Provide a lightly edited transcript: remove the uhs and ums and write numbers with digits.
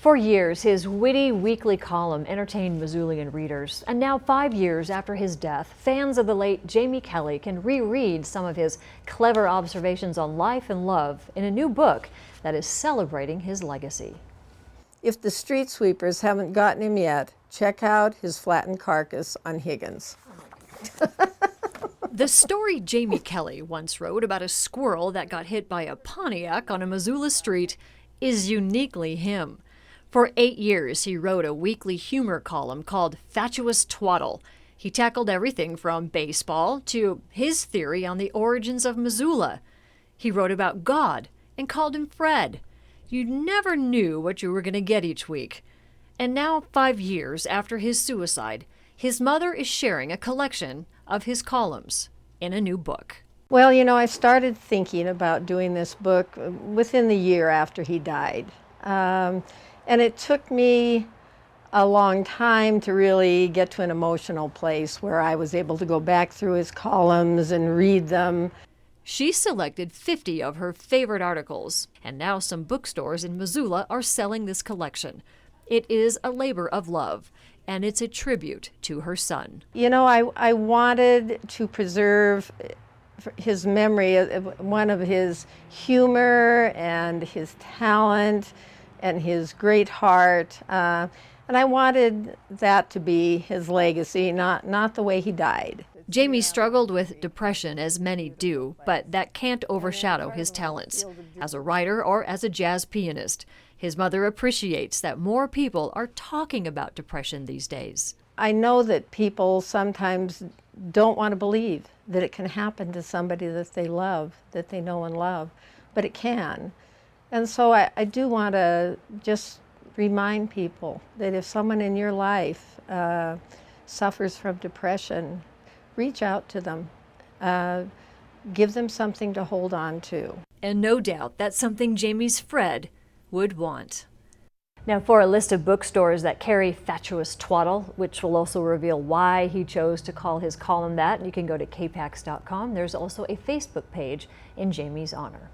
For years, his witty weekly column entertained Missoulian readers. And now, 5 years after his death, fans of the late Jamie Kelly can reread some of his clever observations on life and love in a new book that is celebrating his legacy. If the street sweepers haven't gotten him yet, check out his flattened carcass on Higgins. The story Jamie Kelly once wrote about a squirrel that got hit by a Pontiac on a Missoula street is uniquely him. For 8 years, he wrote a weekly humor column called Fatuous Twaddle. He tackled everything from baseball to his theory on the origins of Missoula. He wrote about God and called him Fred. You never knew what you were going to get each week. And now, 5 years after his suicide, his mother is sharing a collection of his columns in a new book. Well, you know, I started thinking about doing this book within the year after he died. And it took me a long time to really get to an emotional place where I was able to go back through his columns and read them. She selected 50 of her favorite articles, and now some bookstores in Missoula are selling this collection. It is a labor of love, and it's a tribute to her son. You know, I wanted to preserve his memory, one of his humor and his talent and his great heart. And I wanted that to be his legacy, not the way he died. Jamie struggled with depression, as many do, but that can't overshadow his talents. As a writer or as a jazz pianist, his mother appreciates that more people are talking about depression these days. I know that people sometimes don't want to believe that it can happen to somebody that they love, that they know and love, but it can. And so I do want to just remind people that if someone in your life suffers from depression, reach out to them. Give them something to hold on to. And no doubt that's something Jamie's Fred would want. Now, for a list of bookstores that carry Fatuous Twaddle, which will also reveal why he chose to call his column that, you can go to KPAX.com. There's also a Facebook page in Jamie's honor.